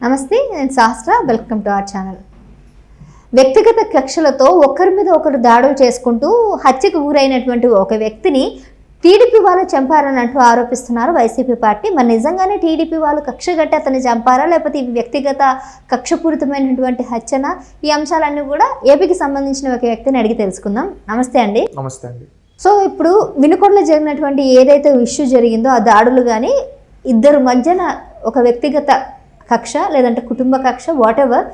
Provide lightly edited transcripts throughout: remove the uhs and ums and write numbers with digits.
నమస్తే, నేను శాస్త్ర. Welcome to our channel. వ్యక్తిగత కక్షలతో ఒకరి మీద ఒకరు దాడులు చేసుకుంటూ హత్యకు గురైనటువంటి ఒక వ్యక్తిని టీడీపీ వాళ్ళు చంపారని అంటూ ఆరోపిస్తున్నారు వైసీపీ పార్టీ. మరి నిజంగానే టీడీపీ వాళ్ళు కక్ష గట్టి అతన్ని చంపారా, లేకపోతే ఇవి వ్యక్తిగత కక్షపూరితమైనటువంటి హత్యన? ఈ అంశాలన్నీ కూడా ఏపీకి సంబంధించిన ఒక వ్యక్తిని అడిగి తెలుసుకుందాం. నమస్తే అండి. నమస్తే అండి. సో ఇప్పుడు వినుకొండలో జరిగినటువంటి ఏదైతే ఇష్యూ జరిగిందో ఆ దాడులు కానీ ఇద్దరు మధ్యన ఒక వ్యక్తిగత కక్ష లేదంటే కుటుంబ కక్ష వాటెవర్,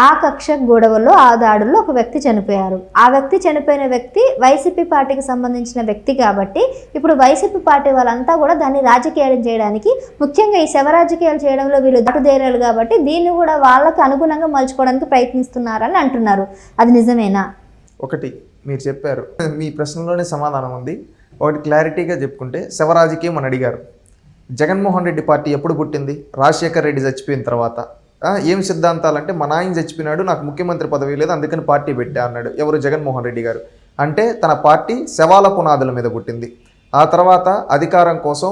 ఆ కక్ష గొడవల్లో ఆ దాడుల్లో ఒక వ్యక్తి చనిపోయారు. ఆ వ్యక్తి చనిపోయిన వ్యక్తి వైసీపీ పార్టీకి సంబంధించిన వ్యక్తి కాబట్టి ఇప్పుడు వైసీపీ పార్టీ వాళ్ళంతా కూడా దాన్ని రాజకీయాలు చేయడానికి, ముఖ్యంగా ఈ శవ రాజకీయాలు చేయడంలో వీళ్ళు దాటుదేరారు కాబట్టి దీన్ని కూడా వాళ్ళకి అనుగుణంగా మలుచుకోవడానికి ప్రయత్నిస్తున్నారని అంటున్నారు. అది నిజమేనా? ఒకటి మీరు చెప్పారు, మీ ప్రశ్నలోనే సమాధానం ఉంది. ఒకటి క్లారిటీగా చెప్పుకుంటే, శవ రాజకీయం అని అడిగారు. జగన్మోహన్ రెడ్డి పార్టీ ఎప్పుడు పుట్టింది? రాజశేఖర్ రెడ్డి చచ్చిపోయిన తర్వాత. ఏం సిద్ధాంతాలంటే, మా నాయన చచ్చిపోయినాడు, నాకు ముఖ్యమంత్రి పదవి లేదు, అందుకని పార్టీ పెట్టా అన్నాడు. ఎవరు? జగన్మోహన్ రెడ్డి గారు. అంటే తన పార్టీ శవాల పునాదుల మీద పుట్టింది. ఆ తర్వాత అధికారం కోసం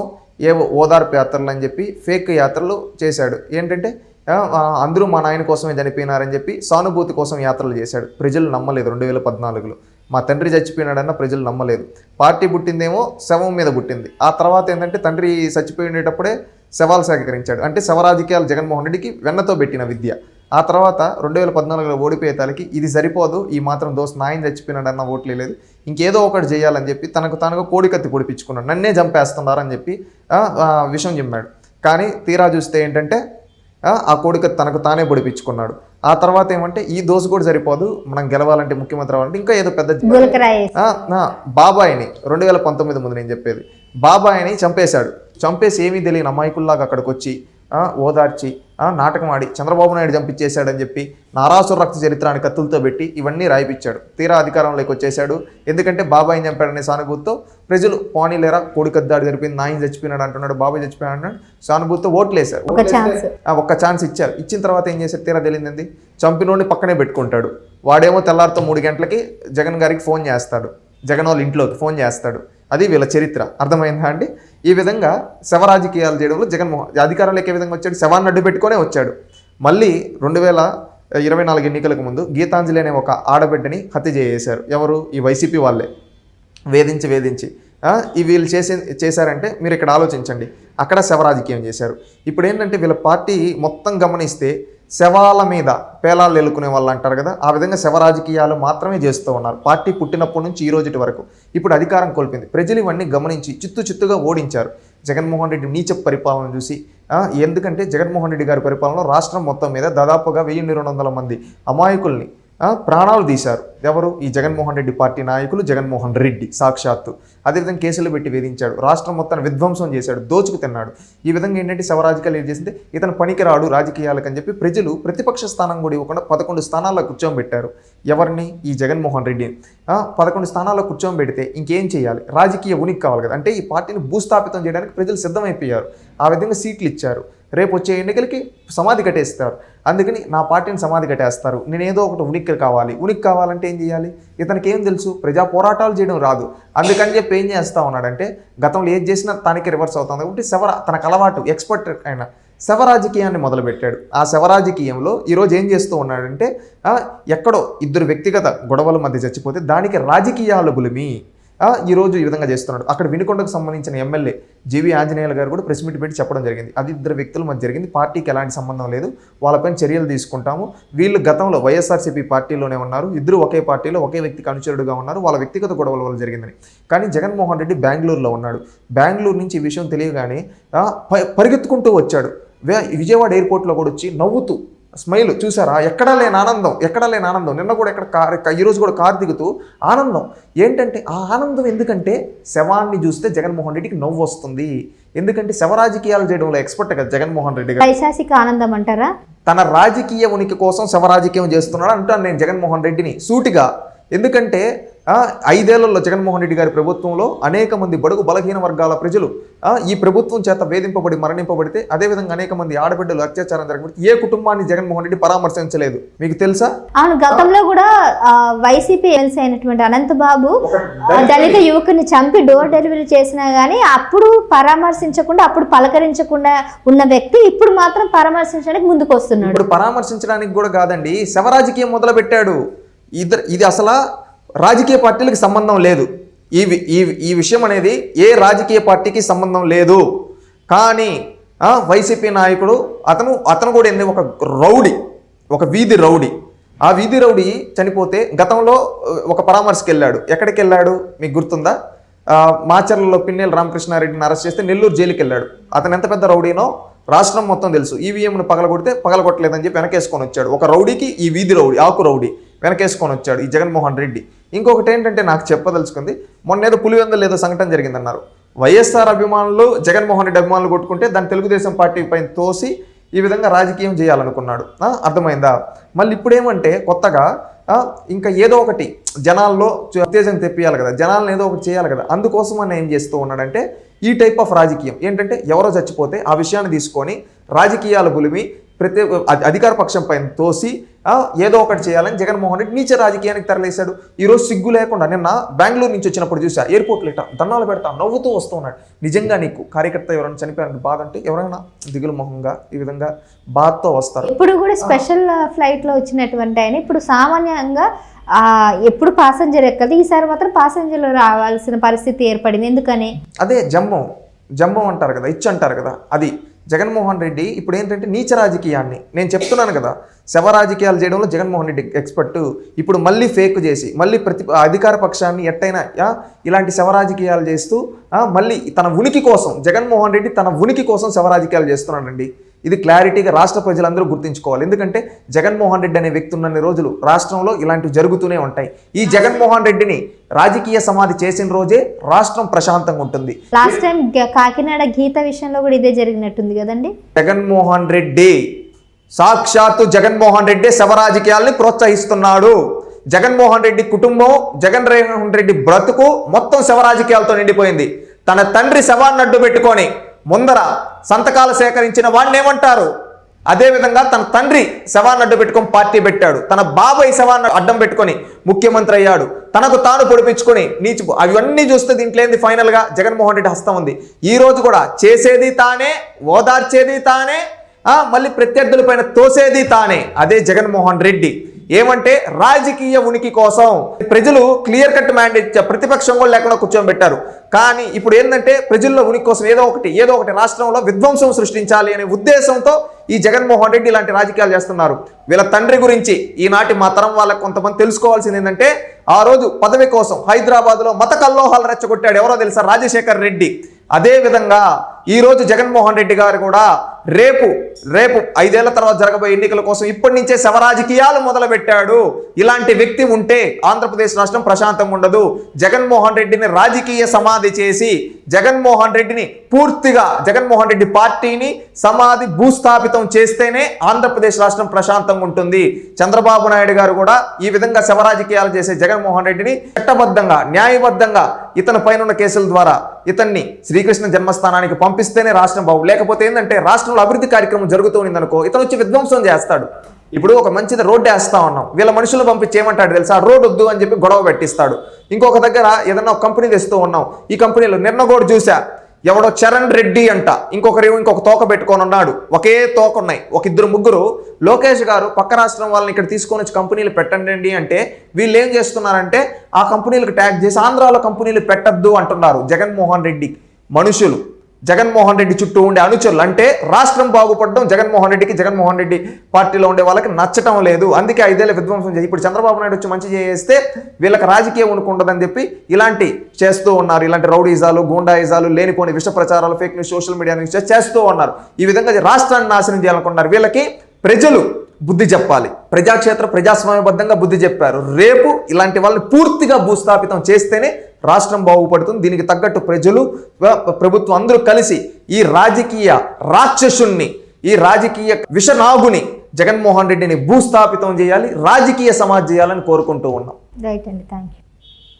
ఏవో ఓదార్పు యాత్రలు అని చెప్పి ఫేక్ యాత్రలు చేశాడు. ఏంటంటే అందరూ మా నాయన కోసమే చనిపోయినారని చెప్పి సానుభూతి కోసం యాత్రలు చేశాడు. ప్రజలు నమ్మలేదు. 2014లో మా తండ్రి చచ్చిపోయినాడన్న ప్రజలు నమ్మలేదు. పార్టీ పుట్టిందేమో శవం మీద పుట్టింది. ఆ తర్వాత ఏంటంటే తండ్రి చచ్చిపోయినప్పుడే శవాలు సేకరించాడు. అంటే శవ రాజకీయాలు జగన్మోహన్ రెడ్డికి వెన్నతో పెట్టిన విద్య. ఆ తర్వాత 2014లో ఓడిపోయే తలకి ఇది సరిపోదు, ఈ మాత్రం దోస్తు నాయన చచ్చిపోయినాడన్న ఓట్లు లేదు, ఇంకేదో ఒకటి చేయాలని చెప్పి తనకు కోడికత్తి పొడిపించుకున్నాడు. నన్నే చంపేస్తున్నారని చెప్పి విషయం చెప్పాడు. కానీ తీరా చూస్తే ఏంటంటే ఆ కోడికత్తి తనకు తానే పొడిపించుకున్నాడు. ఆ తర్వాత ఏమంటే ఈ దోసు కూడా సరిపోదు, మనం గెలవాలంటే ముఖ్యమంత్రి అవ్వాలంటే ఇంకా ఏదో పెద్ద బాబాయిని 2019 ముందు నేను చెప్పేది, బాబాయిని చంపేశాడు. చంపేసి ఏమీ తెలియని అమాయకుల్లాగా అక్కడికి వచ్చి ఓదార్చి నాటకం ఆడి చంద్రబాబు నాయుడు చంపించేశాడని చెప్పి నారాసుర రక్త చరిత్రాన్ని కత్తులతో పెట్టి ఇవన్నీ రాయిపించాడు. తీరా అధికారంలోకి వచ్చేశాడు. ఎందుకంటే బాబాయిని చంపాడనే సానుభూతితో ప్రజలు పోనీలేరా, కోడికద్దాడు జరిపింది, నాయన చచ్చిపోయినాడు అంటున్నాడు, బాబాయ్ చచ్చిపోయాడు అంటున్నాడు, సానుభూతితో ఓట్లేశారు. ఒక్క ఛాన్స్ ఇచ్చారు. ఇచ్చిన తర్వాత ఏం చేశారు? తీరా తెలియదండి, చంపినోడిని పక్కనే పెట్టుకుంటాడు. వాడేమో తెల్లారితో 3 గంటలకి జగన్ గారికి ఫోన్ చేస్తాడు, జగన్ వాళ్ళ ఇంట్లోకి ఫోన్ చేస్తాడు. అది వీళ్ళ చరిత్ర. అర్థమైందా అండి? ఈ విధంగా శవ రాజకీయాలు చేయడంలో జగన్మోహన్ అధికారంలోకి ఏ విధంగా వచ్చాడు? శవాన్ని అడ్డు పెట్టుకునే వచ్చాడు. మళ్ళీ 2024 ఎన్నికలకు ముందు గీతాంజలి అనే ఒక ఆడబిడ్డని హత్య చేశారు. ఎవరు? ఈ వైసీపీ వాళ్ళే వేధించి వీళ్ళు చేశారంటే మీరు ఇక్కడ ఆలోచించండి. అక్కడ శవ రాజకీయం చేశారు. ఇప్పుడు ఏంటంటే వీళ్ళ పార్టీ మొత్తం గమనిస్తే శవాల మీద పేలాలు ఎలుకునే వాళ్ళు అంటారు కదా, ఆ విధంగా శవ రాజకీయాలు మాత్రమే చేస్తూ ఉన్నారు పార్టీ పుట్టినప్పటి నుంచి ఈ రోజుటి వరకు. ఇప్పుడు అధికారం కోల్పోయింది. ప్రజలు ఇవన్నీ గమనించి చిత్తుగా ఓడించారు జగన్మోహన్ రెడ్డి నీచ పరిపాలన చూసి. ఎందుకంటే జగన్మోహన్ రెడ్డి గారి పరిపాలనలో రాష్ట్రం మొత్తం మీద దాదాపుగా 1200 మంది అమాయకుల్ని ప్రాణాలు తీశారు. ఎవరు? ఈ జగన్మోహన్ రెడ్డి పార్టీ నాయకులు, జగన్మోహన్ రెడ్డి సాక్షాత్తు. అదేవిధంగా కేసులు పెట్టి వేధించాడు, రాష్ట్రం మొత్తాన్ని విధ్వంసం చేశాడు, దోచుకు తిన్నాడు. ఈ విధంగా ఏంటంటే శవ రాజకీయాలు ఏం చేసింది, ఇతను పనికిరాడు రాజకీయాలకు అని చెప్పి ప్రజలు ప్రతిపక్ష స్థానం కూడా ఇవ్వకుండా 11 స్థానాల్లో కూర్చోబెట్టారు. ఎవరిని? ఈ జగన్మోహన్ రెడ్డిని. 11 స్థానాల్లో కూర్చోబెడితే ఇంకేం చేయాలి? రాజకీయ ఉనికి కావాలి కదా. అంటే ఈ పార్టీని భూస్థాపితం చేయడానికి ప్రజలు సిద్ధమైపోయారు. ఆ విధంగా సీట్లు ఇచ్చారు. రేపు వచ్చే ఎన్నికలకి సమాధి కట్టేస్తారు. అందుకని నా పార్టీని సమాధి కట్టేస్తారు. నేనేదో ఒకటి ఉనికి కావాలంటే ఏం చేయాలి? ఇతనికి ఏం తెలుసు? ప్రజా పోరాటాలు చేయడం రాదు. అందుకని చెప్పి ఏం చేస్తా ఉన్నాడంటే, గతంలో ఏది చేసినా తనకి రివర్స్ అవుతుంది కాబట్టి తనకు అలవాటు, ఎక్స్పర్ట్ అయిన శవ రాజకీయాన్ని మొదలుపెట్టాడు. ఆ శవ రాజకీయంలో ఈరోజు ఏం చేస్తూ ఉన్నాడంటే, ఎక్కడో ఇద్దరు వ్యక్తిగత గొడవల మధ్య చచ్చిపోతే దానికి రాజకీయాలు బులిమి ఈరోజు ఈ విధంగా చేస్తున్నాడు. అక్కడ వినుకొండకు సంబంధించిన ఎమ్మెల్యే జీవి ఆంజనేయులు గారు కూడా ప్రెస్ మీట్ పెట్టి చెప్పడం జరిగింది. అది ఇద్దరు వ్యక్తుల మధ్య జరిగింది, పార్టీకి ఎలాంటి సంబంధం లేదు, వాళ్ళపైన చర్యలు తీసుకుంటాము. వీళ్ళు గతంలో వైఎస్ఆర్సీపీ పార్టీలోనే ఉన్నారు, ఇద్దరు ఒకే పార్టీలో ఒకే వ్యక్తికి అనుచరుడుగా ఉన్నారు, వాళ్ళ వ్యక్తిగత గొడవల వల్ల జరిగిందని. కానీ జగన్మోహన్ రెడ్డి బెంగళూరులో ఉన్నాడు. బెంగళూరు నుంచి ఈ విషయం తెలియగానే పరిగెత్తుకుంటూ వచ్చాడు. విజయవాడ ఎయిర్పోర్ట్లో కూడా వచ్చి నవ్వుతూ స్మైల్ చూసారా, ఎక్కడా లేని ఆనందం. నిన్న కూడా ఈరోజు కూడా కారు దిగుతూ ఆనందం. ఏంటంటే ఆ ఆనందం ఎందుకంటే శవాన్ని చూస్తే జగన్మోహన్ రెడ్డికి నవ్వు వస్తుంది. ఎందుకంటే శవ రాజకీయాలు చేయడంలో ఎక్స్పర్ట్ కదా జగన్మోహన్ రెడ్డి గారు. పైశాసిక ఆనందం అంటారా? తన రాజకీయ ఉనికి కోసం శవ రాజకీయం చేస్తున్నాడు అంటాను నేను జగన్మోహన్ రెడ్డిని సూటిగా. ఎందుకంటే 5 ఏళ్లలో జగన్మోహన్ రెడ్డి గారి ప్రభుత్వంలో అనేక మంది బడుగు బలహీన వర్గాల ప్రజలు ఈ ప్రభుత్వం చేత వేధింపబడి మరణింపబడితే, అదేవిధంగా అనేక మంది ఆడబిడ్డలు అత్యాచారం జరగబడితే ఏ కుటుంబాన్ని జగన్మోహన్ రెడ్డి పరామర్శించలేదు. మీకు తెలుసా? అవును, గతంలో కూడా వైసీపీ ఎమ్మెల్సీ అయినటువంటి అనంతబాబు దళిత యువకుని చంపి డోర్ డెలివరీ చేసినా గానీ అప్పుడు పరామర్శించకుండా, అప్పుడు పలకరించకుండా ఉన్న వ్యక్తి ఇప్పుడు మాత్రం పరామర్శించడానికి ముందుకు వస్తున్నాడు. ఇప్పుడు పరామర్శించడానికి కూడా కాదండి, శవరాజకీయం మొదలు పెట్టాడు. ఇది అసలు రాజకీయ పార్టీలకు సంబంధం లేదు. ఈ విషయం అనేది ఏ రాజకీయ పార్టీకి సంబంధం లేదు. కానీ వైసీపీ నాయకుడు అతను కూడా ఏంది, ఒక రౌడీ, ఒక వీధి రౌడీ. ఆ వీధి రౌడీ చనిపోతే గతంలో ఒక పరామర్శకు వెళ్ళాడు. ఎక్కడికి వెళ్ళాడు మీకు గుర్తుందా? మాచర్లలో పిన్నెల రామకృష్ణారెడ్డిని అరెస్ట్ చేస్తే నెల్లూరు జైలుకి వెళ్ళాడు. అతను ఎంత పెద్ద రౌడీనో రాష్ట్రం మొత్తం తెలుసు. ఈవీఎంను పగలగొట్టలేదని చెప్పి వెనకేసుకొని వచ్చాడు. ఒక రౌడీకి ఈ వీధి రౌడీ, ఆకు రౌడీ వెనకేసుకొని వచ్చాడు ఈ జగన్మోహన్ రెడ్డి. ఇంకొకటి ఏంటంటే నాకు చెప్పదలుచుకుంది, మొన్న ఏదో పులివెందులు ఏదో సంఘటన జరిగిందన్నారు. వైఎస్ఆర్ అభిమానులు జగన్మోహన్ రెడ్డి అభిమానులు కొట్టుకుంటే దాన్ని తెలుగుదేశం పార్టీ పైన తోసి ఈ విధంగా రాజకీయం చేయాలనుకున్నాడు. అర్థమైందా? మళ్ళీ ఇప్పుడేమంటే కొత్తగా ఇంకా ఏదో ఒకటి జనాల్లో ఉత్తేజం తెప్పియాలి కదా, జనాలను ఏదో ఒకటి చేయాలి కదా. అందుకోసం ఆయన ఏం చేస్తూ ఉన్నాడంటే ఈ టైప్ ఆఫ్ రాజకీయం ఏంటంటే, ఎవరో చచ్చిపోతే ఆ విషయాన్ని తీసుకొని రాజకీయాలు బులిమి అధికార పక్షం పైన తోసి ఏదో ఒకటి చేయాలని జగన్మోహన్ రెడ్డి నీచ రాజకీయానికి తరలేశాడు. ఈరోజు సిగ్గు లేకుండా నిన్న బెంగళూరు నుంచి వచ్చినప్పుడు చూసా, ఎయిర్పోర్ట్లో ఇట్లా దండాలు పెడతా నవ్వుతూ వస్తూ ఉన్నాడు. నిజంగా నీకు కార్యకర్త ఎవరైనా చనిపోయారంటే బాధ అంటే ఎవరైనా దిగులు మొహంగా ఈ విధంగా బాధతో వస్తారు. ఇప్పుడు కూడా స్పెషల్ ఫ్లైట్లో వచ్చినటువంటి ఆయన ఇప్పుడు సామాన్యంగా ఎప్పుడు పాసెంజర్ ఎక్కదు, ఈసారి మాత్రం పాసెంజర్లు రావాల్సిన పరిస్థితి ఏర్పడింది. ఎందుకని? అదే జమ్మం అంటారు కదా, అంటారు కదా, అది జగన్మోహన్ రెడ్డి ఇప్పుడు ఏంటంటే నీచ రాజకీయాన్ని నేను చెప్తున్నాను కదా, శవ రాజకీయాలు చేయడంలో జగన్మోహన్ రెడ్డి ఎక్స్పర్ట్. ఇప్పుడు మళ్ళీ ఫేక్ చేసి మళ్ళీ అధికార పక్షాన్ని ఎట్టయినా ఇలాంటి శవ రాజకీయాలు చేస్తూ మళ్ళీ తన ఉనికి కోసం జగన్మోహన్ రెడ్డి తన ఉనికి కోసం శవ రాజకీయాలు చేస్తున్నాడండి. ఇది క్లారిటీగా రాష్ట్ర ప్రజలందరూ గుర్తుంచుకోవాలి. ఎందుకంటే జగన్మోహన్ రెడ్డి అనే వ్యక్తి ఉన్నన్ని రోజులు రాష్ట్రంలో ఇలాంటివి జరుగుతూనే ఉంటాయి. ఈ జగన్మోహన్ రెడ్డిని రాజకీయ సమాధి చేసిన రోజే రాష్ట్రం ప్రశాంతంగా ఉంటుంది. లాస్ట్ టైం కాకినాడ గీత విషయంలో కూడా ఇదే జరిగినట్టుంది కదండి. జగన్మోహన్ రెడ్డి సాక్షాత్తు జగన్మోహన్ రెడ్డి శవ రాజకీయాల్ని ప్రోత్సహిస్తున్నాడు. జగన్మోహన్ రెడ్డి కుటుంబం, జగన్మోహన్ రెడ్డి బ్రతుకు మొత్తం శవ రాజకీయాలతో నిండిపోయింది. తన తండ్రి శవాన్ని అడ్డు పెట్టుకొని ముందర సంతకాలు సేకరించిన వాడిని ఏమంటారు? అదేవిధంగా తన తండ్రి శవాన్ని అడ్డు పెట్టుకొని పార్టీ పెట్టాడు. తన బాబాయ్ శవాన్ని అడ్డం పెట్టుకొని ముఖ్యమంత్రి అయ్యాడు. తనకు తాను పొడిపించుకొని అవన్నీ చూస్తే దీంట్లో ఏంది? ఫైనల్గా జగన్మోహన్ రెడ్డి హస్తం ఉంది. ఈ రోజు కూడా చేసేది తానే, ఓదార్చేది తానే, మళ్ళీ ప్రత్యర్థుల పైన తోసేది తానే. అదే జగన్మోహన్ రెడ్డి. ఏమంటే రాజకీయ ఉనికి కోసం ప్రజలు క్లియర్ కట్ మ్యాండేట్ ప్రతిపక్షం కూడా లేకుండా కూర్చోబెట్టారు. కానీ ఇప్పుడు ఏంటంటే ప్రజల్లో ఉనికి కోసం ఏదో ఒకటి రాష్ట్రంలో విధ్వంసం సృష్టించాలి అనే ఉద్దేశంతో ఈ జగన్మోహన్ రెడ్డి ఇలాంటి రాజకీయాలు చేస్తున్నారు. వీళ్ళ తండ్రి గురించి ఈనాటి మా తరం వాళ్ళకి కొంతమంది తెలుసుకోవాల్సింది ఏంటంటే, ఆ రోజు పదవి కోసం హైదరాబాద్లో మత కల్లోహాలు రెచ్చగొట్టాడు. ఎవరో తెలుసా? రాజశేఖర్ రెడ్డి. అదే విధంగా ఈరోజు జగన్మోహన్ రెడ్డి గారు కూడా రేపు 5 ఏళ్ల తర్వాత జరగబోయే ఎన్నికల కోసం ఇప్పటి నుంచే శవ రాజకీయాలు మొదలుపెట్టాడు. ఇలాంటి వ్యక్తి ఉంటే ఆంధ్రప్రదేశ్ రాష్ట్రం ప్రశాంతంగా ఉండదు. జగన్మోహన్ రెడ్డిని రాజకీయ సమాధి చేసి జగన్మోహన్ రెడ్డిని పూర్తిగా జగన్మోహన్ రెడ్డి పార్టీని సమాధి భూస్థాపితం చేస్తేనే ఆంధ్రప్రదేశ్ రాష్ట్రం ప్రశాంతంగా ఉంటుంది. చంద్రబాబు నాయుడు గారు కూడా ఈ విధంగా శవ రాజకీయాలు చేసే జగన్మోహన్ రెడ్డిని చట్టబద్ధంగా, న్యాయబద్ధంగా ఇతని పైన ఉన్న కేసుల ద్వారా ఇతన్ని శ్రీకృష్ణ జన్మస్థానానికి పంపిస్తేనే రాష్ట్రం బాగు. లేకపోతే ఏంటంటే రాష్ట్రంలో అభివృద్ధి కార్యక్రమం జరుగుతుంది అనుకో, ఇతను వచ్చి విధ్వంసం చేస్తాడు. ఇప్పుడు ఒక మంచిది రోడ్డు వేస్తా ఉన్నాం, వీళ్ళ మనుషులు పంపించి ఏమంటాడు తెలుసా? రోడ్డు వద్దు అని చెప్పి గొడవ పెట్టిస్తాడు. ఇంకొక దగ్గర ఏదన్నా ఒక కంపెనీ తెస్తూ ఉన్నాం, ఈ కంపెనీలో నిన్నగోడు చూసా, ఎవడో చరణ్ రెడ్డి అంట, ఇంకొక తోక పెట్టుకొని ఉన్నాడు. ఒకే తోక ఉన్నాయి, ఒక 2-3. లోకేష్ గారు పక్క రాష్ట్రం వాళ్ళని ఇక్కడ తీసుకొని వచ్చి కంపెనీలు పెట్టండి అంటే వీళ్ళు ఏం చేస్తున్నారంటే ఆ కంపెనీలకు ట్యాగ్ చేసి ఆంధ్రాలో కంపెనీలు పెట్టద్దు అంటున్నారు. జగన్మోహన్ రెడ్డి మనుషులు, జగన్మోహన్ రెడ్డి చుట్టూ ఉండే అనుచరులు, అంటే రాష్ట్రం బాగుపడడం జగన్మోహన్ రెడ్డికి, జగన్మోహన్ రెడ్డి పార్టీలో ఉండే వాళ్ళకి నచ్చటం లేదు. అందుకే 5 ఏళ్ళ విధ్వంసం చేసి ఇప్పుడు చంద్రబాబు నాయుడు వచ్చి మంచి చేస్తే వీళ్ళకి రాజకీయం ఉండదని చెప్పి ఇలాంటి చేస్తూ ఉన్నారు. ఇలాంటి రౌడీజాలు, గూండాయిజాలు, లేనిపోని విష ప్రచారాలు, ఫేక్ న్యూస్, సోషల్ మీడియా నుంచి చేస్తూ ఉన్నారు. ఈ విధంగా రాష్ట్రాన్ని నాశనం చేయాలనుకున్నారు. వీళ్ళకి ప్రజలు బుద్ధి చెప్పాలి. ప్రజాక్షేత్ర ప్రజాస్వామ్యబద్ధంగా బుద్ధి చెప్పారు. రేపు ఇలాంటి వాళ్ళని పూర్తిగా భూస్థాపితం చేస్తేనే రాష్ట్రం బాగుపడుతుంది. దీనికి తగ్గట్టు ప్రజలు, ప్రభుత్వం అందరూ కలిసి ఈ రాజకీయ రాక్షసుణ్ణి, ఈ రాజకీయ విషనాగుని జగన్మోహన్ రెడ్డిని భూస్థాపితం చేయాలి, రాజకీయ సమాజ్ చేయాలని కోరుకుంటూ ఉన్నాం. రైట్ అండి, థ్యాంక్ యూ.